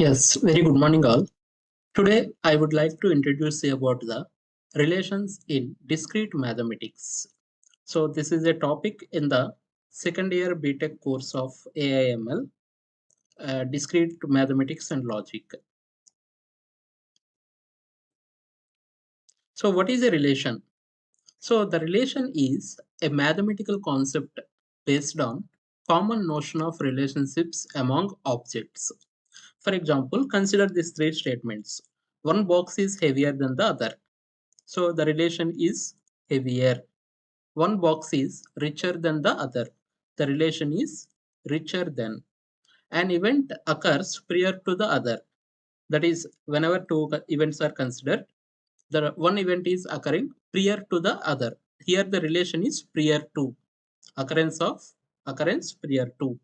Yes, very good morning, all. Today, I would like to introduce you about the relations in discrete mathematics. So, this is a topic in the second year BTech course of AIML, discrete mathematics and logic. So, what is a relation? So, the relation is a mathematical concept based on common notion of relationships among objects. For example, consider these three statements. One box is heavier than the other. So the relation is heavier. One box is richer than the other. The relation is richer than. An event occurs prior to the other. That is, whenever two events are considered, the one event is occurring prior to the other. Here the relation is prior to. Occurrence prior to.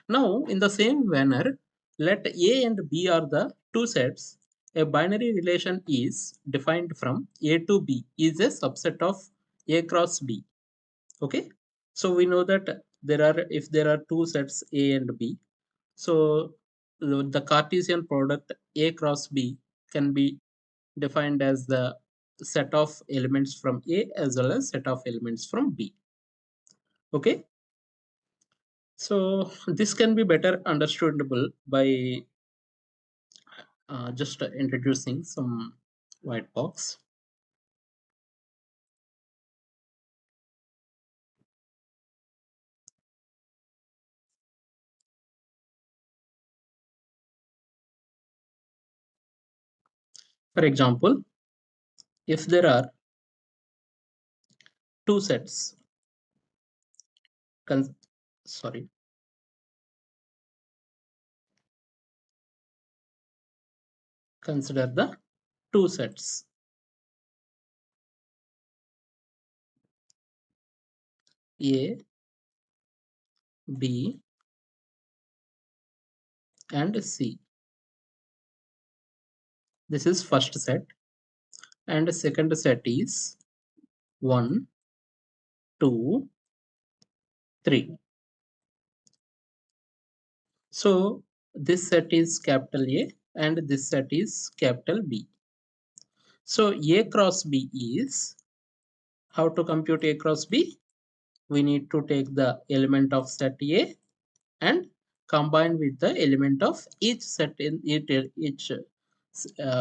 Now, in the same manner, let A and B are the two sets. A binary relation is defined from A to B is a subset of A cross B. Okay. So we know that if there are two sets A and B, so the Cartesian product A cross B can be defined as the set of elements from A as well as set of elements from B. Okay. So this can be better understandable by just introducing some white box. For example, if there are two sets, con- sorry, consider the two sets A, B, and C. This is first set, and second set is 1, 2, 3. So this set is capital A and this set is capital B. So A cross B is, how to compute A cross B? We need to take the element of set A and combine with the element of each set in each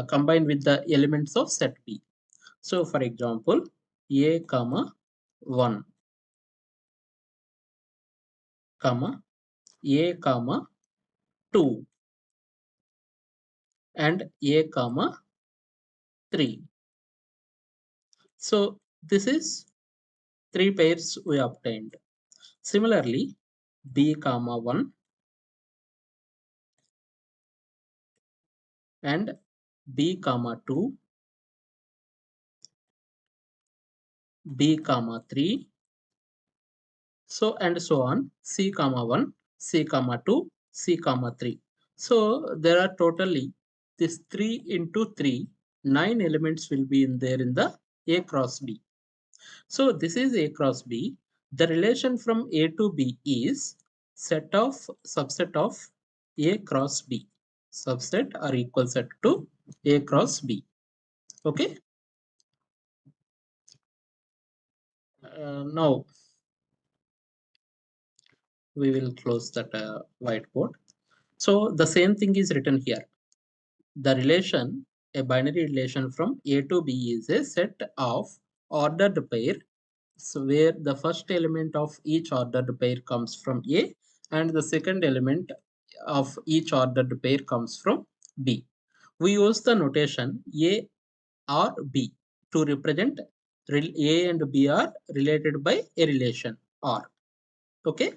combine with the elements of set B. So for example, A comma 1 comma A comma 2 and A comma 3. So this is three pairs we obtained. Similarly, B comma 1 and B comma 2, B comma 3, so and so on, C comma 1, C comma 2, C comma 3. So there are totally this 3 into 3, 9 elements will be in there in the A cross B. So this is A cross B. The relation from A to B is subset of A cross B. Subset or equal set to A cross B. Okay. Now we will close that whiteboard. So the same thing is written here. The relation, a binary relation from A to B is a set of ordered pair. So where the first element of each ordered pair comes from A and the second element of each ordered pair comes from B. We use the notation A or B to represent A and B are related by a relation or. Okay.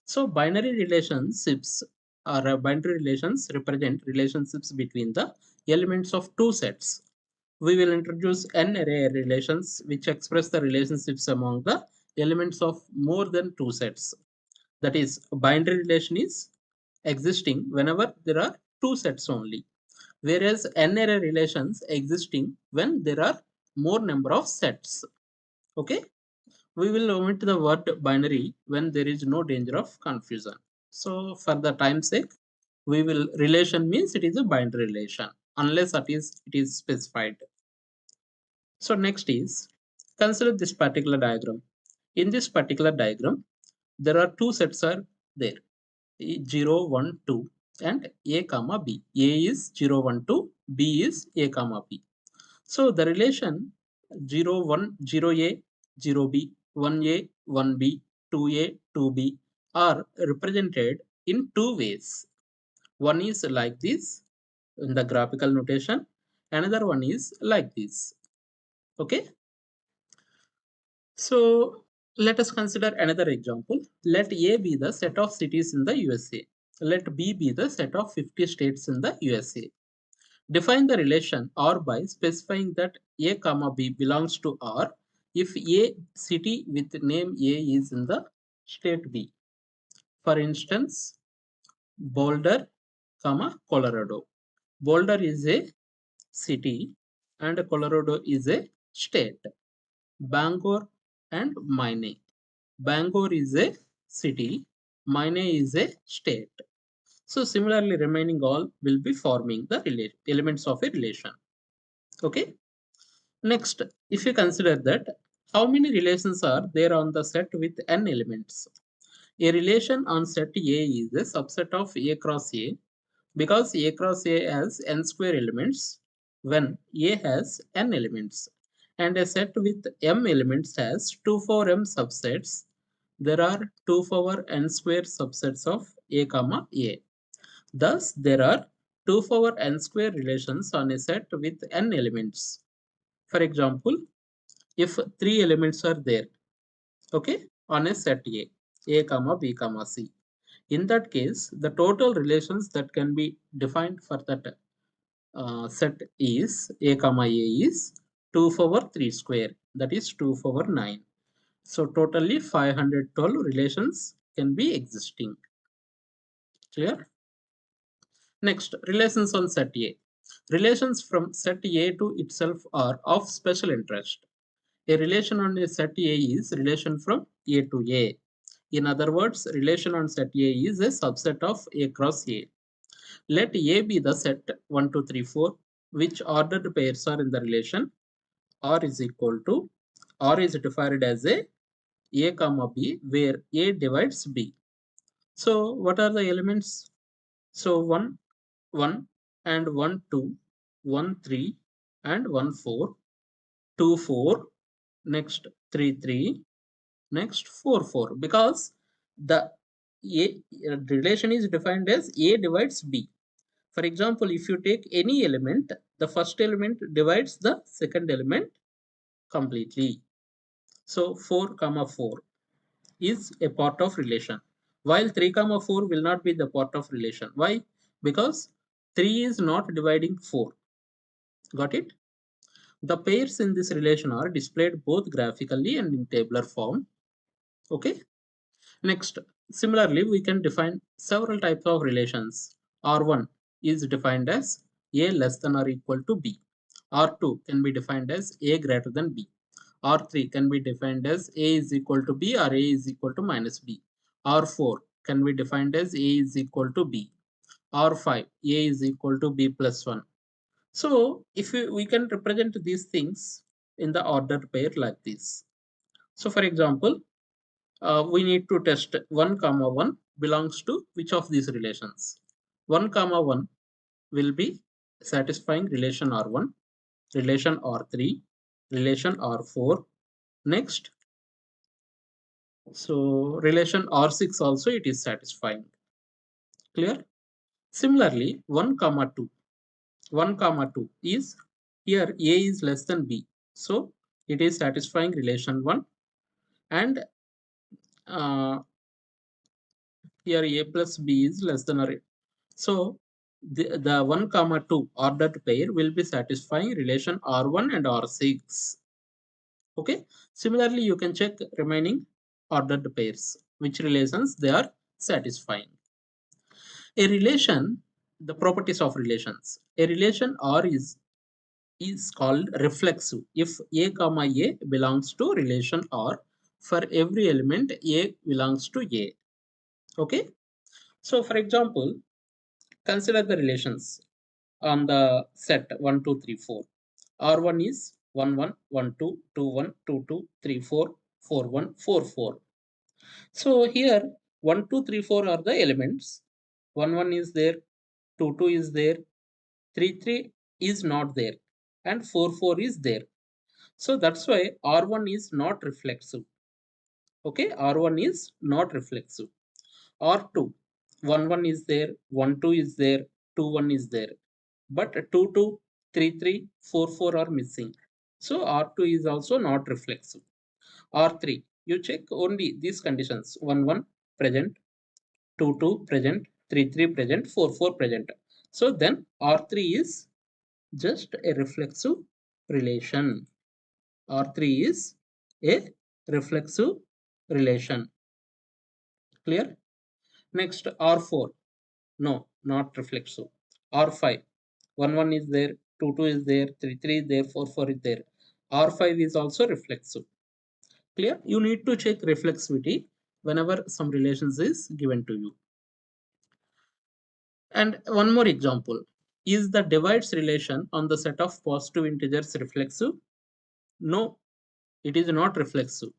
So binary relationships binary relations represent relationships between the elements of two sets. We will introduce n array relations which express the relationships among the elements of more than two sets. That is, a binary relation is existing whenever there are two sets only, whereas n array relations existing when there are more number of sets. Okay. We will omit the word binary when there is no danger of confusion. So for the time's sake, we will relation means it is a binary relation unless it is specified. So next is consider this particular diagram. In this particular diagram, there are two sets are there 0, 1, 2 and a comma b. A is 0, 1, 2, b is a comma b. So the relation 0, 1, 0a, 0b, 1a, 1b, 2a, 2b are represented in two ways. One is like this in the graphical notation, another one is like this. Okay, so let us consider another example. Let A be the set of cities in the USA. Let B be the set of 50 states in the USA. Define the relation R by specifying that A comma B belongs to R if A city with name A is in the state B. For instance, Boulder, comma Colorado. Boulder is a city and Colorado is a state. Bangor and Maine. Bangor is a city, Maine is a state. So similarly, remaining all will be forming the elements of a relation. Okay. Next, if you consider that how many relations are there on the set with n elements? A relation on set A is a subset of A cross A because A cross A has n square elements when A has n elements. And a set with m elements has 2 power m subsets. There are 2 power n square subsets of A comma A. Thus, there are 2 power n square relations on a set with n elements. For example, if three elements are there, okay, on a set A comma B comma C. In that case, the total relations that can be defined for that set is A comma A is 2 power 3 square, that is 2 power 9. So totally 512 relations can be existing. Clear? Next, relations on set A. Relations from set A to itself are of special interest. A relation on a set A is relation from A to A. In other words, relation on set A is a subset of A cross A. Let A be the set 1, 2, 3, 4, which ordered pairs are in the relation. R is equal to, R is defined as A comma B, where A divides B. So what are the elements? So 1, 1 and 1, 2, 1, 3 and 1, 4, 2, 4, next 3, 3, next 4, 4, because the A relation is defined as A divides B. For example, if you take any element, the first element divides the second element completely. So 4 comma 4 is a part of relation, while 3 comma 4 will not be the part of relation. Why? Because 3 is not dividing 4. Got it? The pairs in this relation are displayed both graphically and in tabular form. Okay. Next, similarly, we can define several types of relations. R1 is defined as A less than or equal to B. R2 can be defined as A greater than B. R3 can be defined as A is equal to B or A is equal to minus B. R4 can be defined as A is equal to B. R5, A is equal to B plus 1. So, if we can represent these things in the ordered pair like this. So, for example, we need to test 1 comma 1 belongs to which of these relations. 1 comma 1 will be satisfying relation R1, relation R3, relation R4. Next, so relation R6 also it is satisfying. Clear? Similarly, 1 comma 2. 1 comma 2 is here A is less than B. So it is satisfying relation 1 and here A plus B is less than or so the 1 comma 2 ordered pair will be satisfying relation R1 and R6. Okay. Similarly, you can check remaining ordered pairs, which relations they are satisfying. A relation, the properties of relations. A relation R is called reflexive if A comma A belongs to relation R for every element A belongs to A. Okay. So for example, Consider the relations on the set 1, 2, 3, 4. R1 is 1, 1, 1, 2, 2, 1, 2, 2, 3, 4, 4, 1, 4, 4. So here 1, 2, 3, 4 are the elements. 1, 1 is there, 2, 2 is there, 3, 3 is not there, and 4, 4 is there. So that's why R1 is not reflexive. Okay, R1 is not reflexive. R2, 1, 1 is there, 1, 2 is there, 2, 1 is there. But 2, 2, 3, 3, 4, 4 are missing. So R2 is also not reflexive. R3, you check only these conditions: 1, 1 present, 2, 2 present, 3, 3 present, 4, 4 present. So then R3 is just a reflexive relation. R3 is a reflexive relation. Clear? Next, R4. No, not reflexive. R5. 1, 1 is there, 2, 2 is there, 3, 3 is there, 4, 4 is there. R5 is also reflexive. Clear? You need to check reflexivity whenever some relations is given to you. And one more example. Is the divides relation on the set of positive integers reflexive? No, it is not reflexive,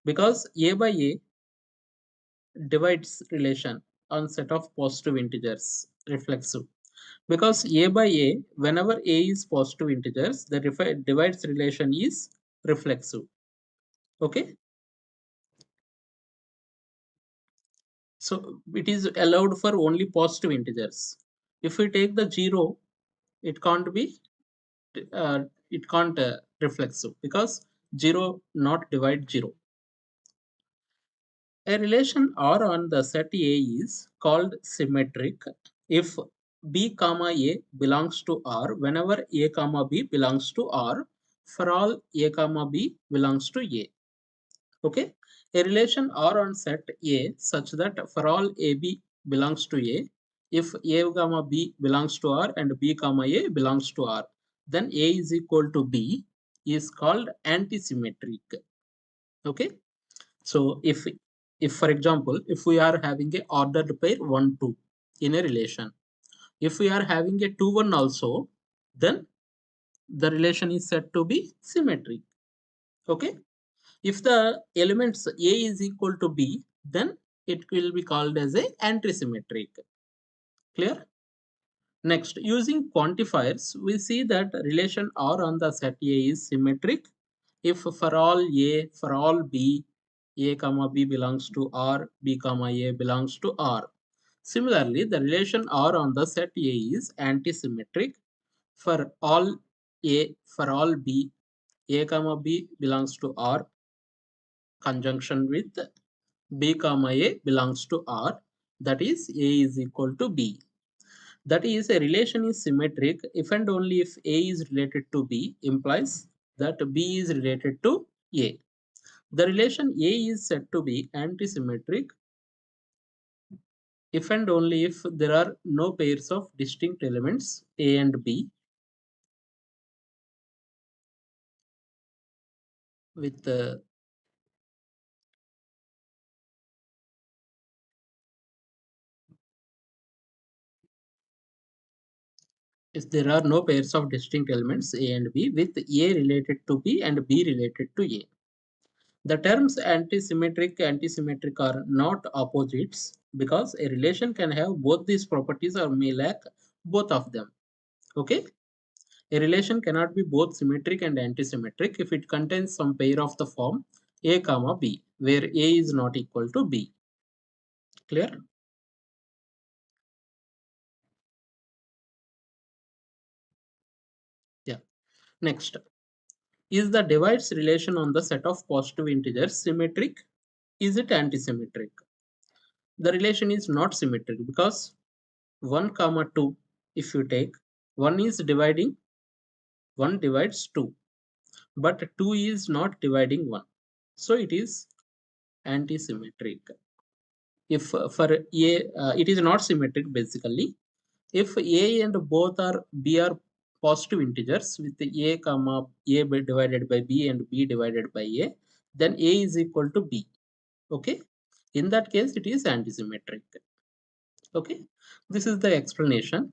because A by A divides relation on set of positive integers reflexive, because A by A, whenever A is positive integers, the divides relation is reflexive. Okay, so it is allowed for only positive integers. If we take the 0, it can't be it can't reflexive, because 0 not divide 0. A relation R on the set A is called symmetric if B comma A belongs to R whenever A comma B belongs to R for all A comma B belongs to A. Okay, a relation R on set A such that for all AB belongs to A, if A comma B belongs to R and B comma A belongs to R, then A is equal to B is called antisymmetric. Okay, so if for example, if we are having a ordered pair 1 2 in a relation, if we are having a 2 1 also, then the relation is said to be symmetric. Okay, if the elements A is equal to B, then it will be called as a antisymmetric. Clear? Next, using quantifiers, we see that relation R on the set A is symmetric if for all B, A comma B belongs to R, B comma A belongs to R. Similarly, the relation R on the set A is antisymmetric for all A, for all B, A comma B belongs to R conjunction with B comma A belongs to R, that is A is equal to B. That is, a relation is symmetric if and only if A is related to B implies that B is related to A. The relation A is said to be antisymmetric if and only if there are no pairs of distinct elements A and B with if there are no pairs of distinct elements A and B with A related to B and B related to A. The terms antisymmetric are not opposites, because a relation can have both these properties or may lack both of them. Okay? A relation cannot be both symmetric and antisymmetric if it contains some pair of the form A comma B, where A is not equal to B. Clear? Yeah. Next, is the divides relation on the set of positive integers symmetric? Is it antisymmetric? The relation is not symmetric, because 1 comma 2, if you take, 1 is dividing, 1 divides 2, but 2 is not dividing 1. So it is antisymmetric. If for A, it is not symmetric basically. If A and both are B are positive integers with A comma A divided by B and B divided by A, then A is equal to B. Okay. In that case, it is antisymmetric. Okay, this is the explanation.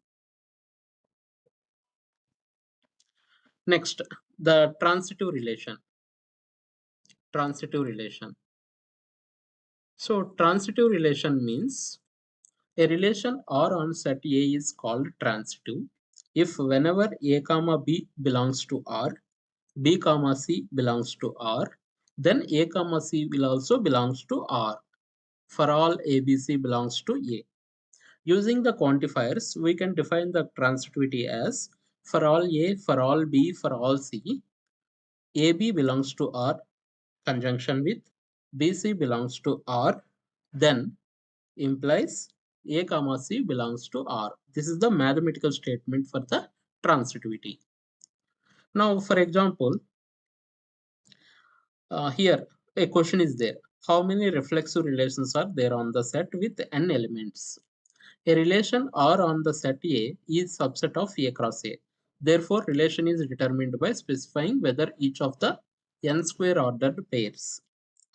Next, the transitive relation. Transitive relation. So transitive relation means a relation R on set A is called transitive if whenever A comma B belongs to R, B comma C belongs to R, then A comma C will also belongs to R for all ABC belongs to A. Using the quantifiers, we can define the transitivity as for all A, for all B, for all C, AB belongs to R conjunction with BC belongs to R, then implies A comma C belongs to R. This is the mathematical statement for the transitivity. Now, for example, here a question is there. How many reflexive relations are there on the set with n elements? A relation R on the set A is subset of A cross A. Therefore, relation is determined by specifying whether each of the n square ordered pairs.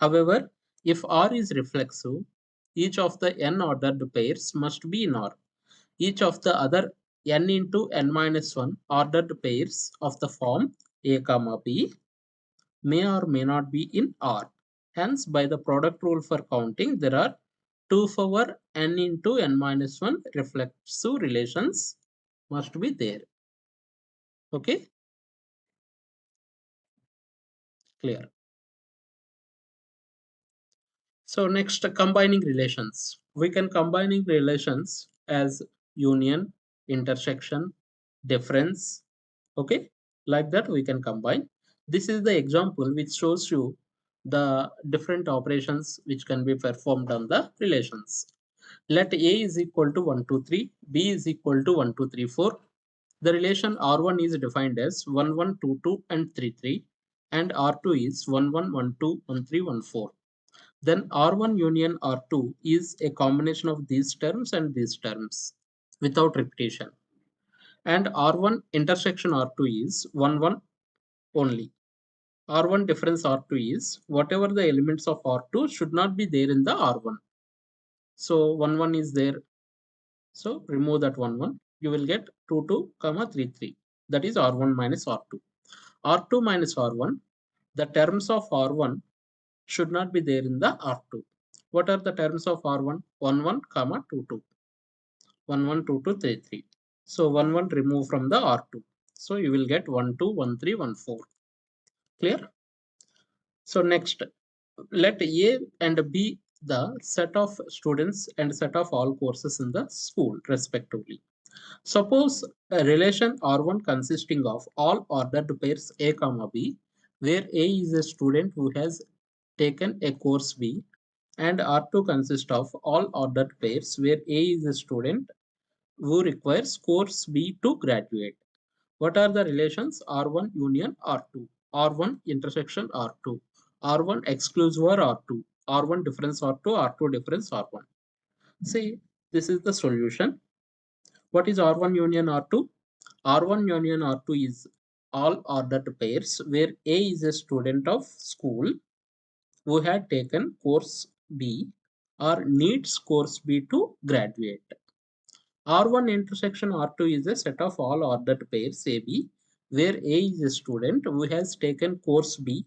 However, if R is reflexive, each of the n ordered pairs must be in R. Each of the other n into n minus 1 ordered pairs of the form A comma B may or may not be in R. Hence, by the product rule for counting, there are 2 power n into n minus 1 reflexive relations must be there. Okay, clear. So next, combining relations. We can combining relations as union, intersection, difference. Okay, like that we can combine. This is the example which shows you the different operations which can be performed on the relations. Let A is equal to 1, 2, 3, B is equal to 1, 2, 3, 4. The relation R1 is defined as 1, 1, 2, 2, and 3, 3, and R2 is 1, 1, 1, 2, 1, 3, 1, 4. Then R1 union R2 is a combination of these terms and these terms without repetition. And R1 intersection R2 is 1, 1 only. R1 difference R2 is whatever the elements of R2 should not be there in the R1. So 1, 1 is there. So remove that 1, 1. You will get 2, 2, comma 3, 3. That is R1 minus R2. R2 minus R1. The terms of R1 should not be there in the R2. What are the terms of R1? 1, 1, comma 2, 2. 1, 1, 2, 2, 3, 3. So 1, 1 remove from the R2. So you will get 1, 2, 1, 3, 1, 4. Clear? So next, let A and B the set of students and set of all courses in the school respectively. Suppose a relation R1 consisting of all ordered pairs A comma B, where A is a student who has taken a course B, and R2 consists of all ordered pairs where A is a student who requires course B to graduate. What are the relations R1 union R2, R1 intersection R2, R1 exclusive R2, R1 difference R2, R2 difference R1? See, this is the solution. What is R1 union R2? R1 union R2 is all ordered pairs where A is a student of school who had taken course B or needs course B to graduate. R1 intersection R2 is a set of all ordered pairs AB where A is a student who has taken course B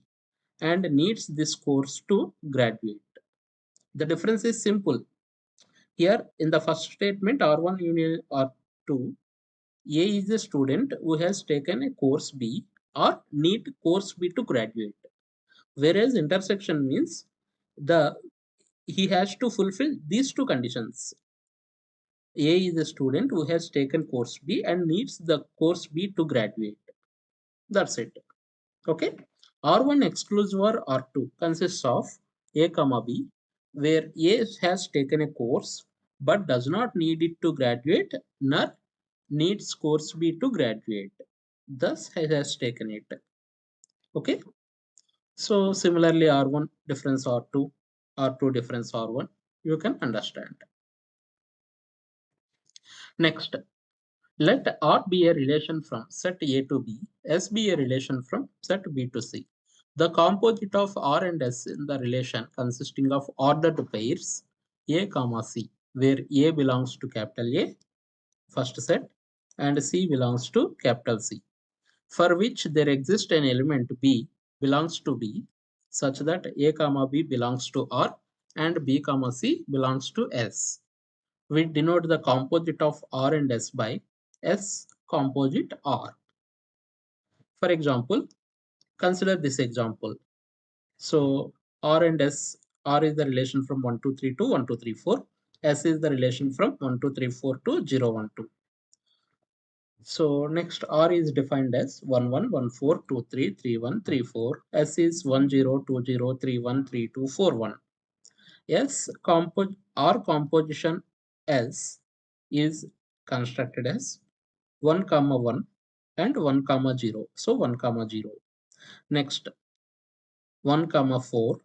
and needs this course to graduate. The difference is simple. Here in the first statement R1 union R2, A is a student who has taken a course B or need course B to graduate. Whereas intersection means the he has to fulfill these two conditions. A is a student who has taken course B and needs the course B to graduate. That's it. Okay. R1 exclusive or R2 consists of A comma B, where A has taken a course but does not need it to graduate, nor needs course B to graduate. Thus has taken it. Okay. So similarly, R1 difference R2, R2 difference R1, you can understand. Next, let R be a relation from set A to B, S be a relation from set B to C. The composite of R and S in the relation consisting of ordered pairs A comma C. where A belongs to capital A, first set, and C belongs to capital C, for which there exists an element B belongs to B, such that A comma B belongs to R and B comma C belongs to S. We denote the composite of R and S by S composite R. For example, consider this example. So R and S, R is the relation from 1, 2, 3 to 1, 2, 3, 4. S is the relation from 1, 2, 3, 4 to 0, 1, 2. So next R is defined as 1, 1, 1, 4, 2, 3, 3, 1, 3, 4. S is 1, 0, 2, 0, 3, 1, 3, 2, 4, 1. R composition S is constructed as 1 comma 1 and 1 comma 0. So 1 comma 0. Next 1 comma 4,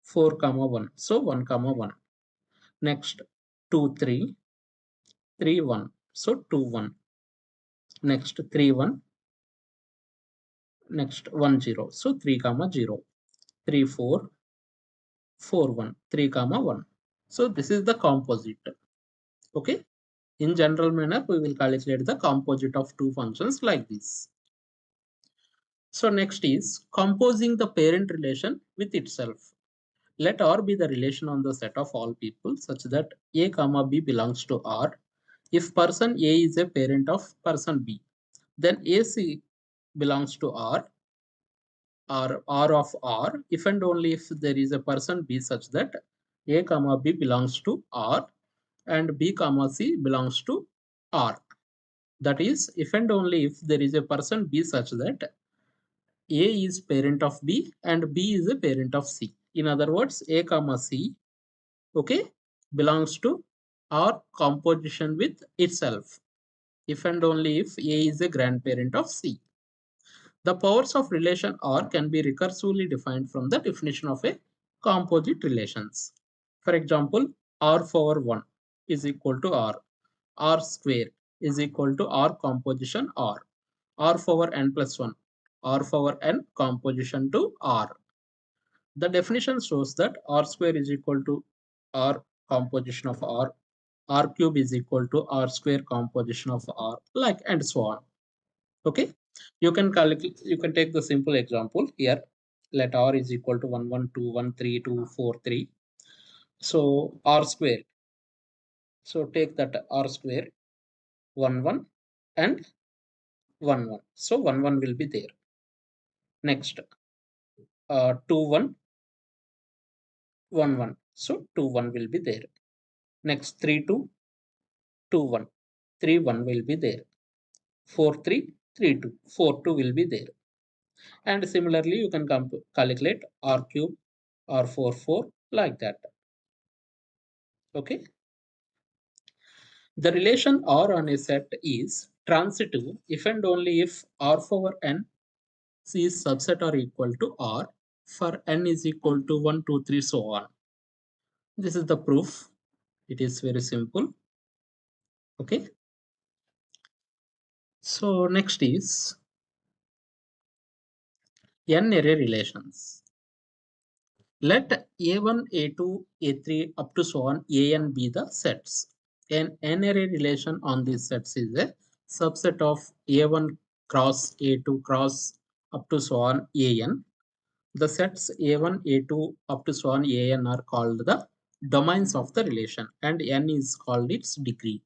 4 comma 1. So 1 comma 1. Next 2 3, 3 1. So 2 1. Next 3 1. Next 1 0. So 3 comma 0. 3 4, 4 1. 3 comma 1. So this is the composite. Okay. In general manner, we will calculate the composite of two functions like this. So next is composing the parent relation with itself. Let R be the relation on the set of all people such that A comma B belongs to R. If person A is a parent of person B, then AC belongs to R or R of R if and only if there is a person B such that A comma B belongs to R and B comma C belongs to R. That is, if and only if there is a person B such that A is parent of B and B is a parent of C. In other words, A comma C, okay, belongs to R composition with itself. If and only if A is a grandparent of C. The powers of relation R can be recursively defined from the definition of a composite relations. For example, R power 1 is equal to R square is equal to R composition R power n plus 1, R power n composition to R. The definition shows that R square is equal to R composition of R cube is equal to R square composition of R, like and so on. Okay, you can calculate. You can take the simple example here. Let R is equal to 1, 1, 2, 1, 3, 2, 4, 3. So R square. So take that R square 1, 1 and 1, 1. So 1, 1 will be there. Next 2, 1, 1, 1. So 2, 1 will be there. Next 3, 2, 2, 1. 3, 1 will be there. 4, 3, 3, 2. 4, 2 will be there. And similarly, you can calculate R cube, R4, 4 like that. Okay. The relation R on a set is transitive if and only if R power n is subset or equal to R for n is equal to 1, 2, 3, so on. This is the proof. It is very simple. Okay. So next is n array relations. Let A1, A2, A3 up to so on An be the sets. An n-array relation on these sets is a subset of A1 cross A2 cross up to so on An. The sets A1, A2 up to so on An are called the domains of the relation and n is called its degree.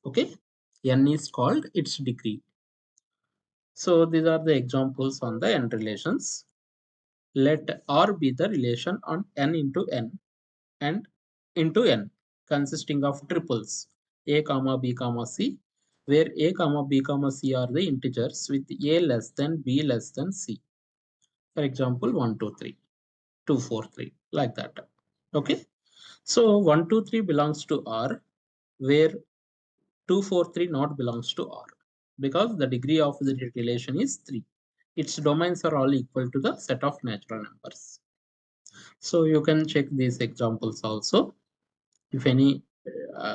Okay, n is called its degree. So these are the examples on the n relations. Let R be the relation on n into n and into n consisting of triples a comma b comma c, where a comma b comma c are the integers with a less than b less than c. For example, 1 2 3 2 4 3 like that. Okay, so 1 2 3 belongs to R, where 2 4 3 not belongs to R, because the degree of the relation is 3. Its domains are all equal to the set of natural numbers. So you can check these examples also. If any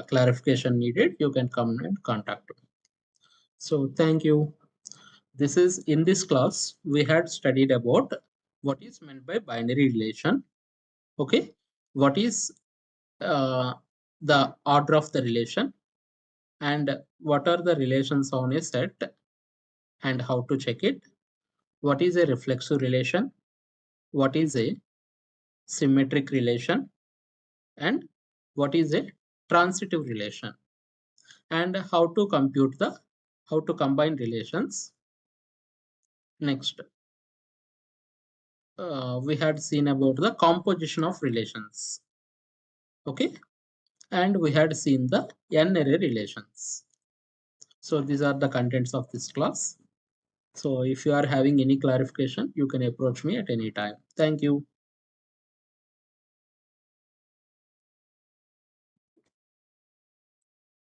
clarification needed, you can come and contact me. So thank you. This is in this class, we had studied about what is meant by binary relation. Okay. What is uh, the order of the relation, and what are the relations on a set and how to check it. What is a reflexive relation? What is a symmetric relation? And what is a transitive relation? And how to combine relations. Next, we had seen about the composition of relations. Okay, and we had seen the n-array relations. So these are the contents of this class. So if you are having any clarification, you can approach me at any time. Thank you.